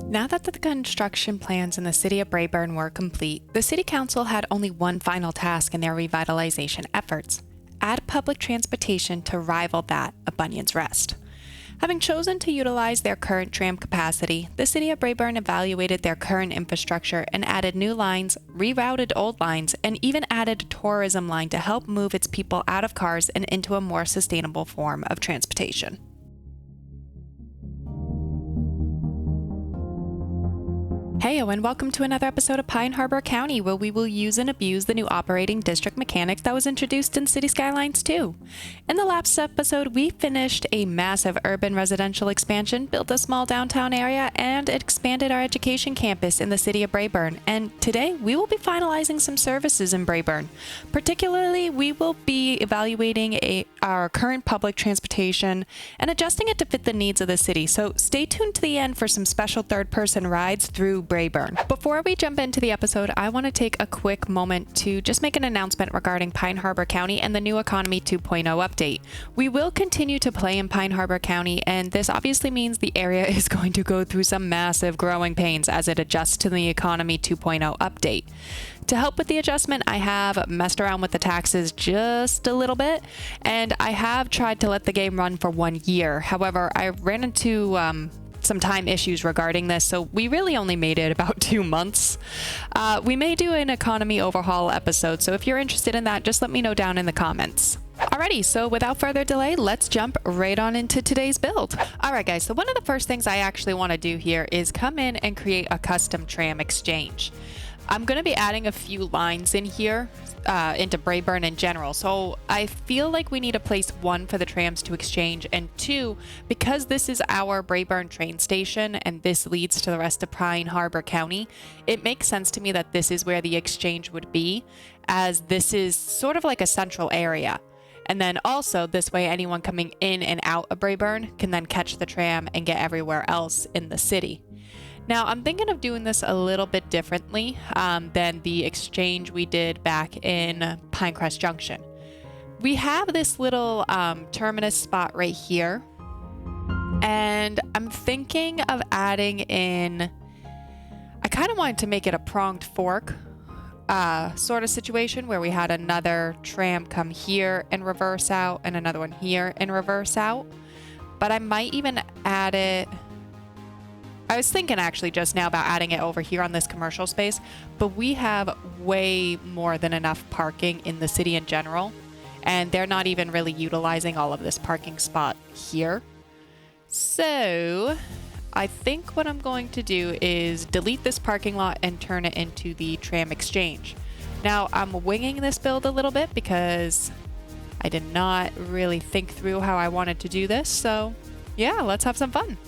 Now that the construction plans in the City of Braeburn were complete, the City Council had only one final task in their revitalization efforts: add public transportation to rival that of Bunyan's Rest. Having chosen to utilize their current tram capacity, the City of Braeburn evaluated their current infrastructure and added new lines, rerouted old lines, and even added a tourism line to help move its people out of cars and into a more sustainable form of transportation. Heyo and welcome to another episode of Pine Harbor County, where we will use and abuse the new operating district mechanics that was introduced in Cities Skylines 2. In the last episode, we finished a massive urban residential expansion, built a small downtown area, and expanded our education campus in the City of Braeburn. And today, we will be finalizing some services in Braeburn. Particularly, we will be evaluating our current public transportation and adjusting it to fit the needs of the city. So stay tuned to the end for some special third-person rides through Braeburn. Before we jump into the episode, I want to take a quick moment to just make an announcement regarding Pine Harbor County and the new Economy 2.0 update. We will continue to play in Pine Harbor County, and this obviously means the area is going to go through some massive growing pains as it adjusts to the Economy 2.0 update. To help with the adjustment, I have messed around with the taxes just a little bit, and I have tried to let the game run for 1 year. However, I ran into some time issues regarding this, so we really only made it about 2 months. We may do an economy overhaul episode, so if you're interested in that, just let me know down in the comments. Alrighty, so without further delay, let's jump right on into today's build. Alright guys, so one of the first things I actually want to do here is come in and create a custom tram exchange. I'm going to be adding a few lines in here into Braeburn in general. So I feel like we need a place, one, for the trams to exchange, and two, because this is our Braeburn train station and this leads to the rest of Pine Harbor County, it makes sense to me that this is where the exchange would be, as this is sort of like a central area. And then also this way anyone coming in and out of Braeburn can then catch the tram and get everywhere else in the city. Now, I'm thinking of doing this a little bit differently than the exchange we did back in Pinecrest Junction. We have this little terminus spot right here, and I'm thinking of adding in, I kind of wanted to make it a pronged fork sort of situation where we had another tram come here and reverse out and another one here and reverse out, but I might even add it. I was thinking actually just now about adding it over here on this commercial space, but we have way more than enough parking in the city in general, and they're not even really utilizing all of this parking spot here. So I think what I'm going to do is delete this parking lot and turn it into the tram exchange. Now I'm winging this build a little bit because I did not really think through how I wanted to do this. So yeah, let's have some fun.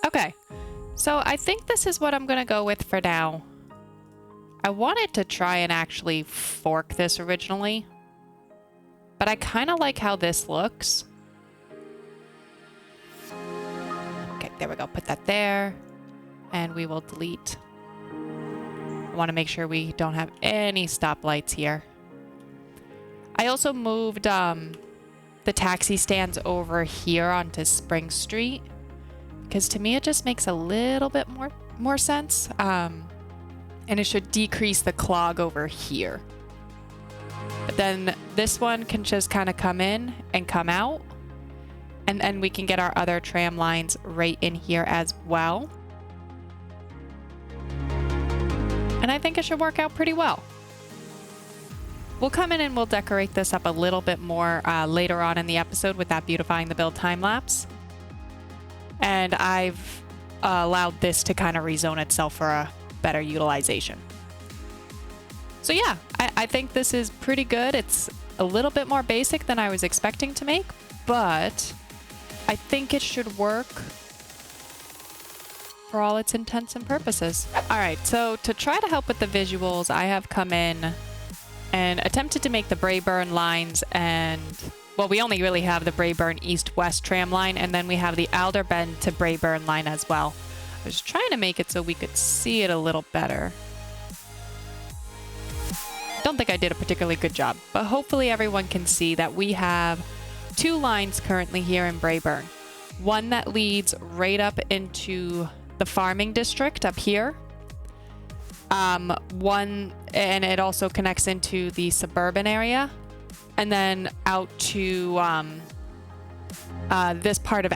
Okay, so I think this is what I'm going to go with for now. I wanted to try and actually fork this originally, but I kind of like how this looks. Okay, there we go. Put that there, and we will delete. I want to make sure we don't have any stoplights here. I also moved the taxi stands over here onto Spring Street because to me it just makes a little bit more sense. And it should decrease the clog over here. But then this one can just kind of come in and come out. And we can get our other tram lines right in here as well. And I think it should work out pretty well. We'll come in and we'll decorate this up a little bit more later on in the episode with that Beautifying the Build time lapse. And I've allowed this to kind of rezone itself for a better utilization. So yeah, I think this is pretty good. It's a little bit more basic than I was expecting to make, but I think it should work for all its intents and purposes. All right, so to try to help with the visuals, I have come in and attempted to make the Braeburn lines, and well, we only really have the Braeburn east-west tram line, and then we have the Alderbend to Braeburn line as well. I was trying to make it so we could see it a little better. Don't think I did a particularly good job, but hopefully everyone can see that we have two lines currently here in Braeburn. One that leads right up into the farming district up here. One, and it also connects into the suburban area, and then out to this part of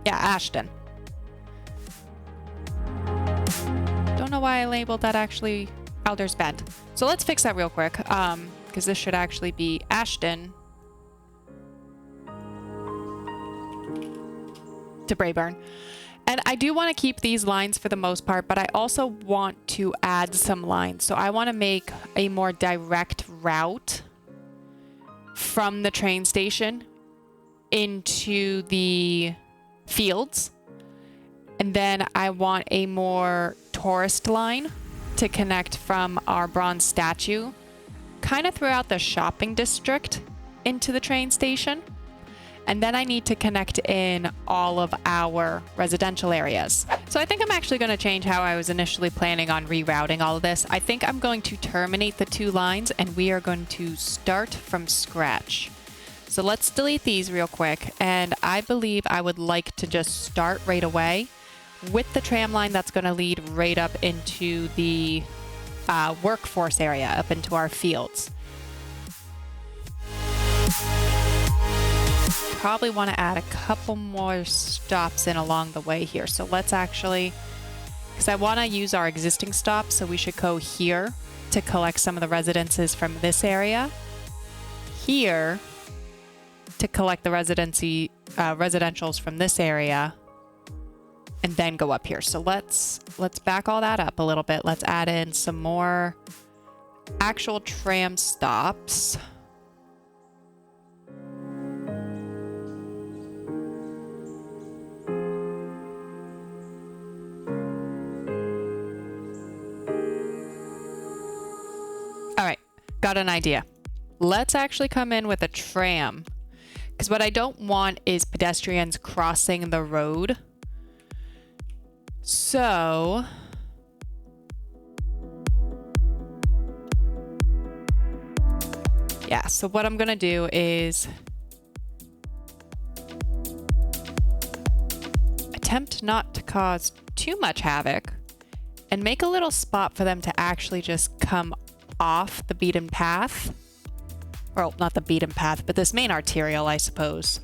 Ashton. Don't know why I labeled that actually Alders Bend. So let's fix that real quick, because this should actually be Ashton to Braeburn. And I do want to keep these lines for the most part, but I also want to add some lines. So I want to make a more direct route from the train station into the fields. And then I want a more tourist line to connect from our bronze statue kind of throughout the shopping district into the train station. And then I need to connect in all of our residential areas. So I think I'm actually going to change how I was initially planning on rerouting all of this. I think I'm going to terminate the two lines and we are going to start from scratch. So let's delete these real quick. And I believe I would like to just start right away with the tram line that's going to lead right up into the workforce area, up into our fields. Probably want to add a couple more stops in along the way here. So let's actually, because I want to use our existing stops, so we should go here to collect some of the residences from this area. Here to collect the residentials from this area, and then go up here. So let's back all that up a little bit. Let's add in some more actual tram stops. All right, got an idea. Let's actually come in with a tram, because what I don't want is pedestrians crossing the road. So yeah, so what I'm gonna do is attempt not to cause too much havoc and make a little spot for them to actually just come off the beaten path. Well, not the beaten path, but this main arterial, I suppose.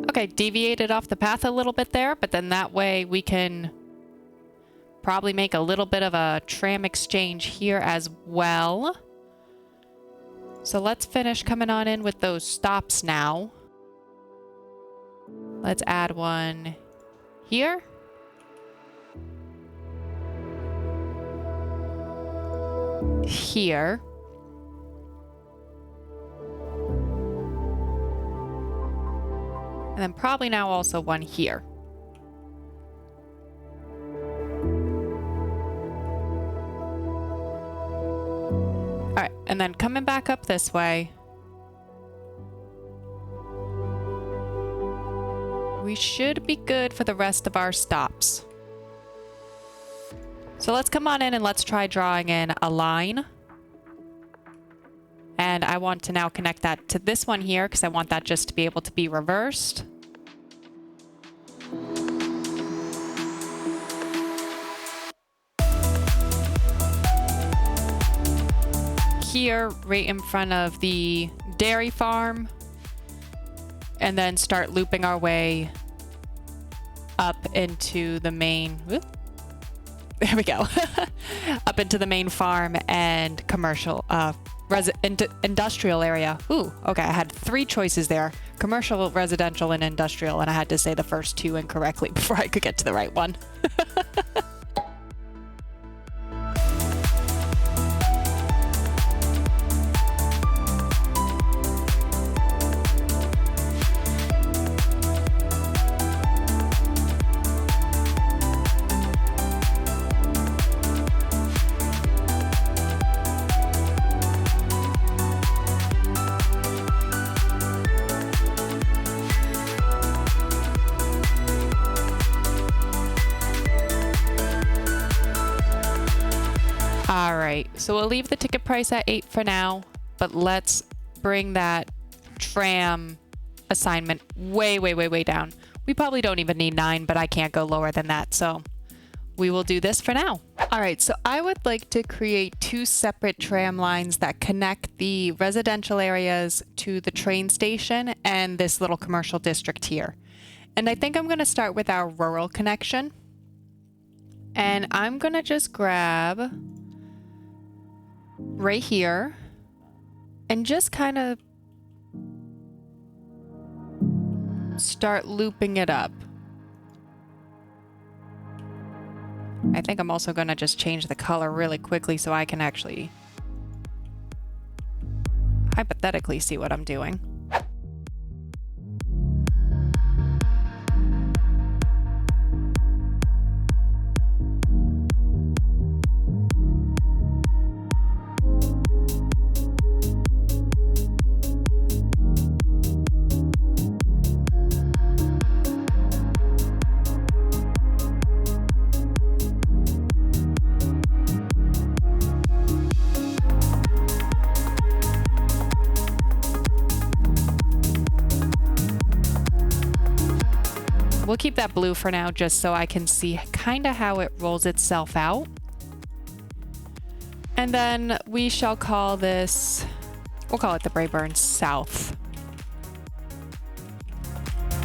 Okay, deviated off the path a little bit there, but then that way we can probably make a little bit of a tram exchange here as well. So let's finish coming on in with those stops now. Let's add one here. Here. And then probably now also one here. All right, and then coming back up this way, we should be good for the rest of our stops. So let's come on in and let's try drawing in a line. And I want to now connect that to this one here because I want that just to be able to be reversed. Here, right in front of the dairy farm. And then start looping our way up into the main... Whoop. There we go. Up into the main farm and commercial, industrial area. Ooh, okay, I had 3 choices there. Commercial, residential, and industrial, and I had to say the first 2 incorrectly before I could get to the right one. So we'll leave the ticket price at 8 for now, but let's bring that tram assignment way, way, way, way down. We probably don't even need 9, but I can't go lower than that, so we will do this for now. All right, so I would like to create 2 separate tram lines that connect the residential areas to the train station and this little commercial district here. And I think I'm going to start with our rural connection. And I'm going to just grab right here and just kind of start looping it up. I think I'm also going to just change the color really quickly so I can actually hypothetically see what I'm doing. We'll keep that blue for now just so I can see kind of how it rolls itself out. And then we shall call this, we'll call it the Braeburn South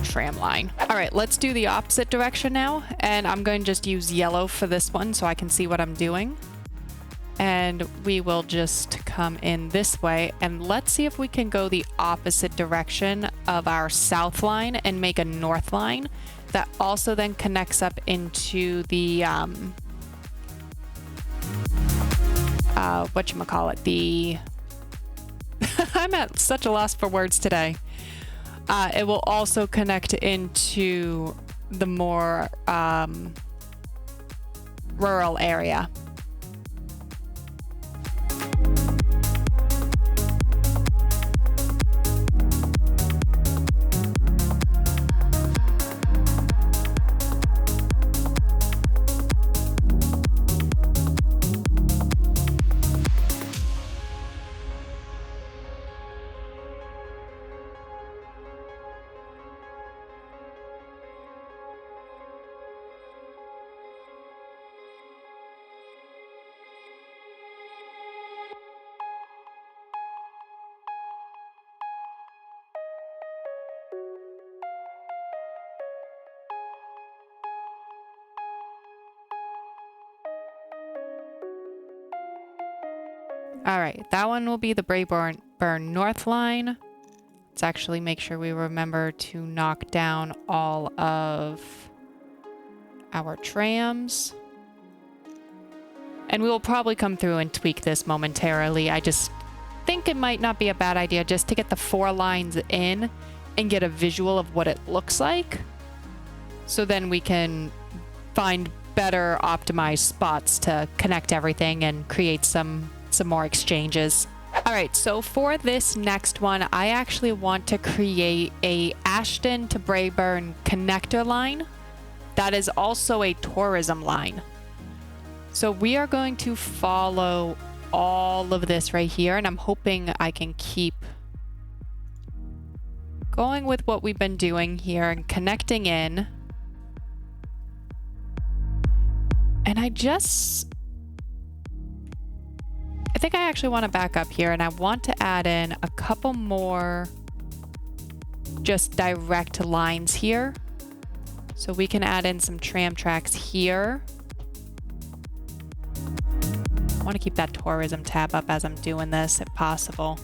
tram line. All right, let's do the opposite direction now. And I'm going to just use yellow for this one so I can see what I'm doing. And we will just come in this way and let's see if we can go the opposite direction of our south line and make a north line that also then connects up into the whatchamacallit, the I'm at such a loss for words today. It will also connect into the more rural area. All right, that one will be the Braeburn North line. Let's actually make sure we remember to knock down all of our trams. And we will probably come through and tweak this momentarily. I just think it might not be a bad idea just to get the 4 lines in and get a visual of what it looks like. So then we can find better optimized spots to connect everything and create some more exchanges. All right, so for this next one, I actually want to create a Ashton to Braeburn connector line that is also a tourism line. So we are going to follow all of this right here, and I'm hoping I can keep going with what we've been doing here and connecting in. And I think I actually want to back up here, and I want to add in a couple more just direct lines here. So we can add in some tram tracks here. I want to keep that tourism tab up as I'm doing this, if possible.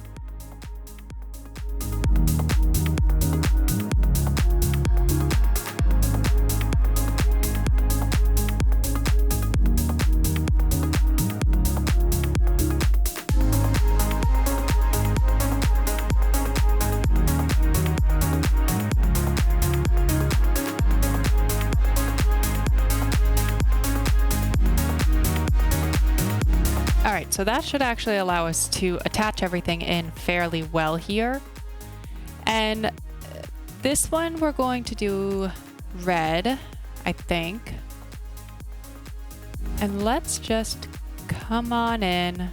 So that should actually allow us to attach everything in fairly well here. And this one we're going to do red, I think. And let's just come on in.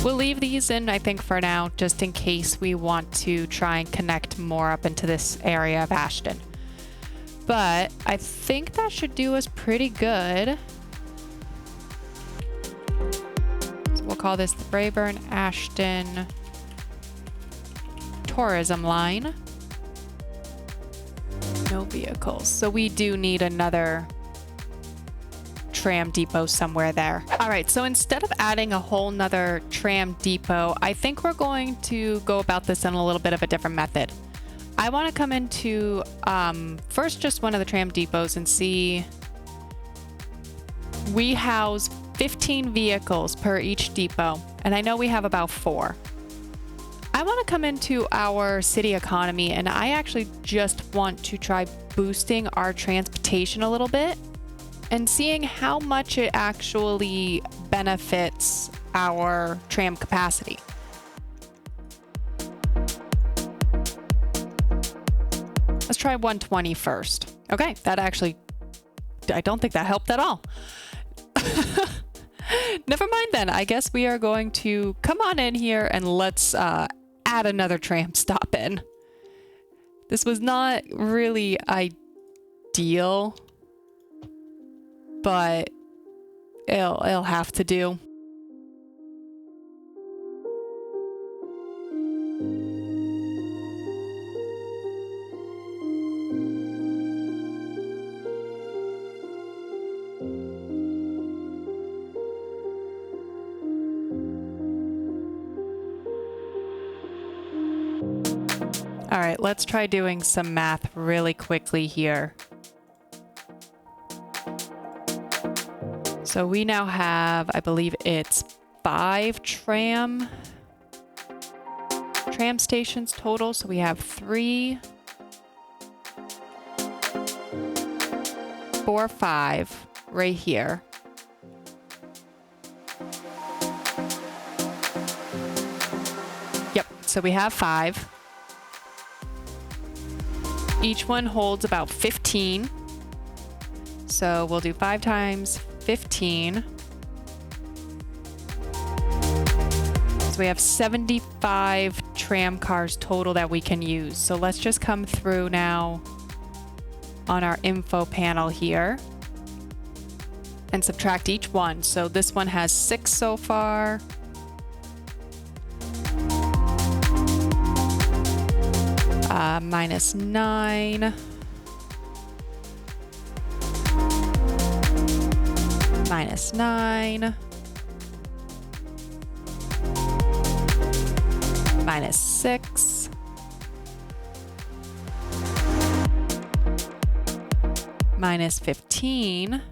We'll leave these in, I think, for now, just in case we want to try and connect more up into this area of Ashton. But I think that should do us pretty good. So we'll call this the Braeburn Ashton tourism line. No vehicles. So we do need another tram depot somewhere there. All right, so instead of adding a whole nother tram depot, I think we're going to go about this in a little bit of a different method. I want to come into first just one of the tram depots and see. We house 15 vehicles per each depot, and I know we have about 4. I want to come into our city economy, and I actually just want to try boosting our transportation a little bit and seeing how much it actually benefits our tram capacity. Let's try 120 first. Okay, that actually I don't think that helped at all. Never mind then. I guess we are going to come on in here and let's add another tram stop in. This was not really ideal, but it'll have to do. All right, let's try doing some math really quickly here. So we now have, I believe it's 5 tram stations total. So we have 3, 4, 5 right here. Yep, so we have 5. Each one holds about 15. So we'll do 5 times 15. So we have 75 tram cars total that we can use. So let's just come through now on our info panel here and subtract each one. So this one has 6 so far. Minus 9. Minus 9. Minus 6. Minus 15.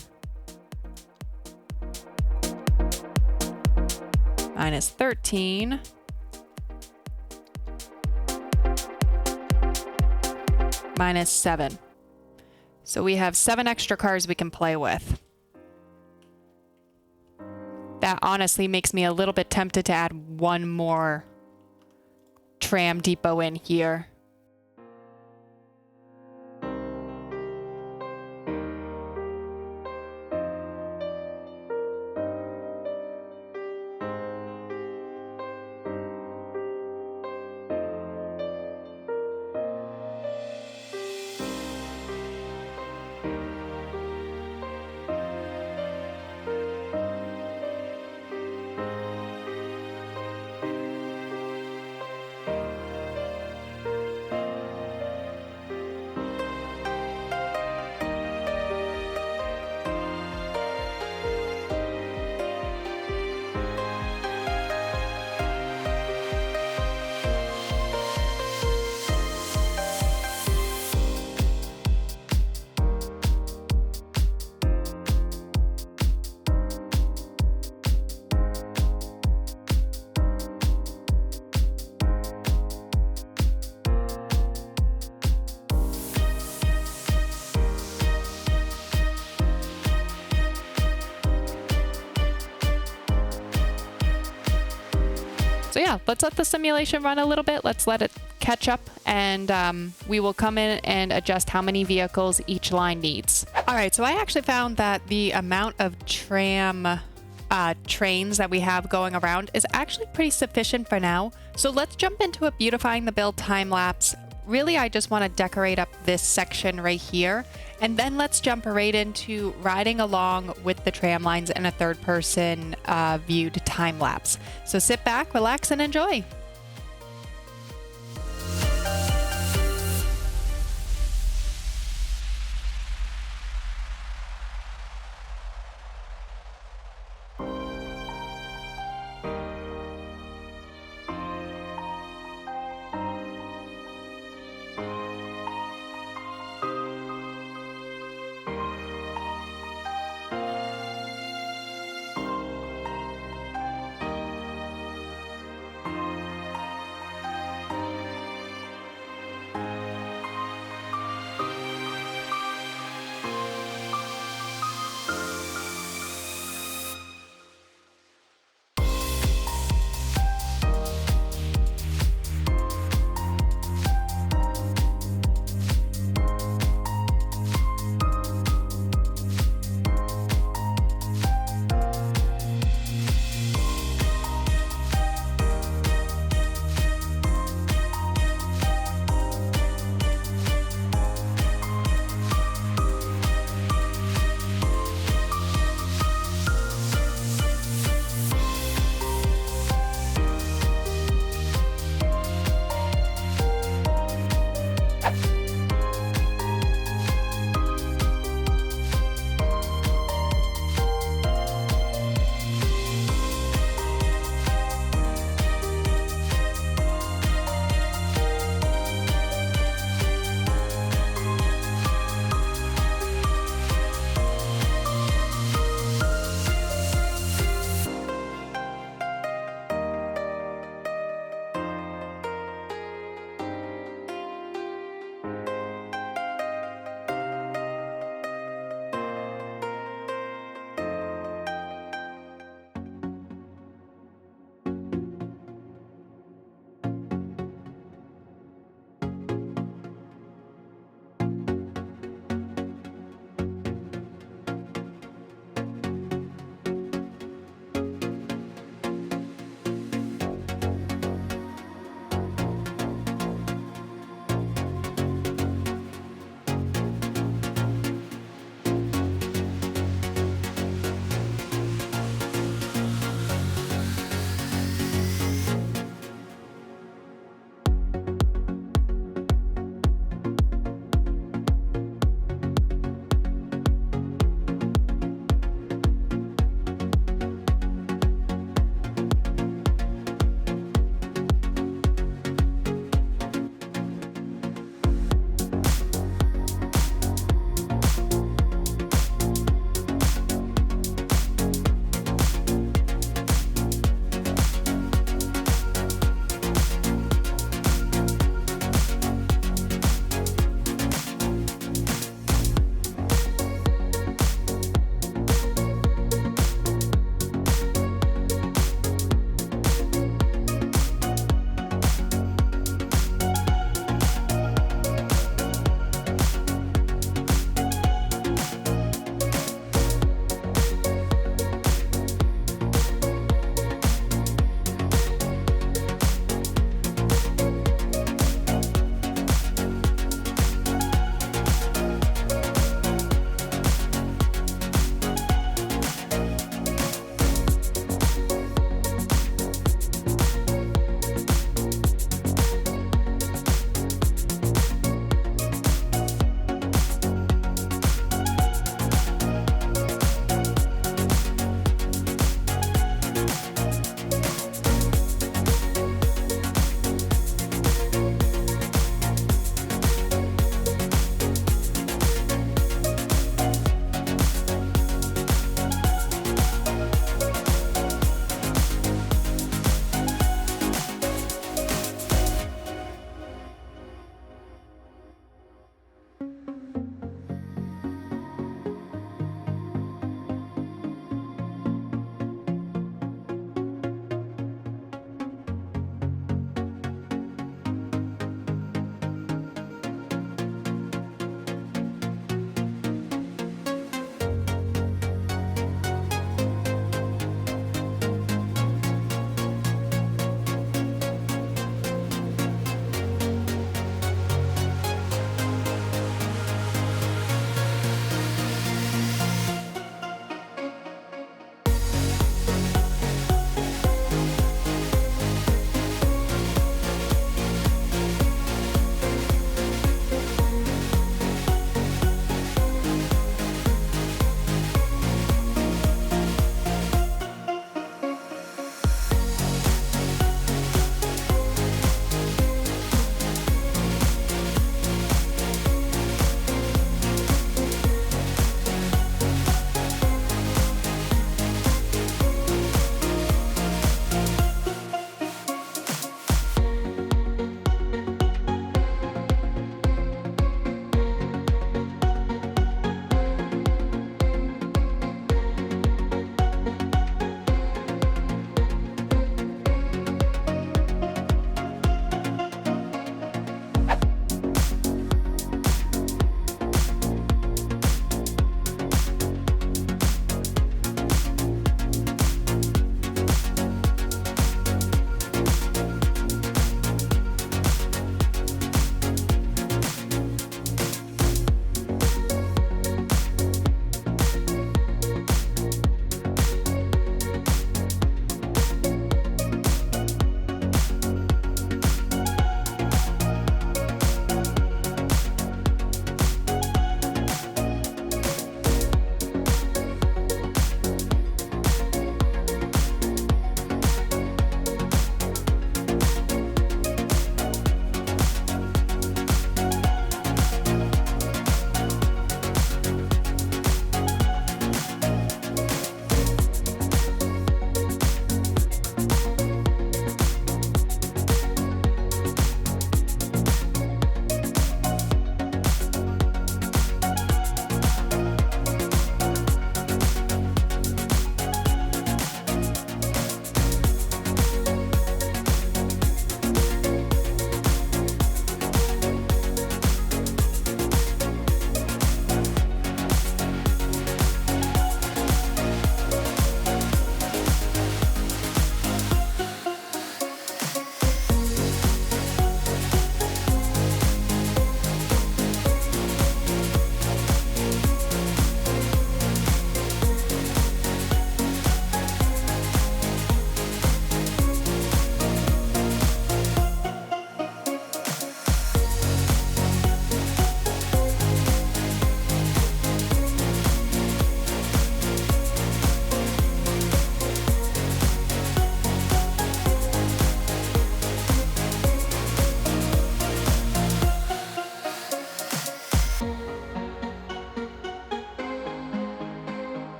Minus 13. Minus 7. So we have 7 extra cars we can play with. That honestly makes me a little bit tempted to add one more tram depot in here. So yeah, let's let the simulation run a little bit. Let's let it catch up, and we will come in and adjust how many vehicles each line needs. All right, so I actually found that the amount of tram trains that we have going around is actually pretty sufficient for now. So let's jump into a beautifying the build time lapse. Really, I just want to decorate up this section right here. And then let's jump right into riding along with the tram lines in a third-person viewed time lapse. So sit back, relax, and enjoy.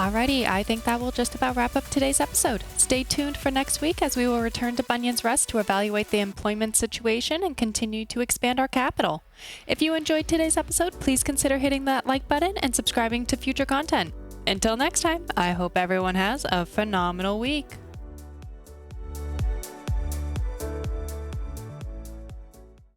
Alrighty, I think that will just about wrap up today's episode. Stay tuned for next week as we will return to Bunyan's Rest to evaluate the employment situation and continue to expand our capital. If you enjoyed today's episode, please consider hitting that like button and subscribing to future content. Until next time, I hope everyone has a phenomenal week.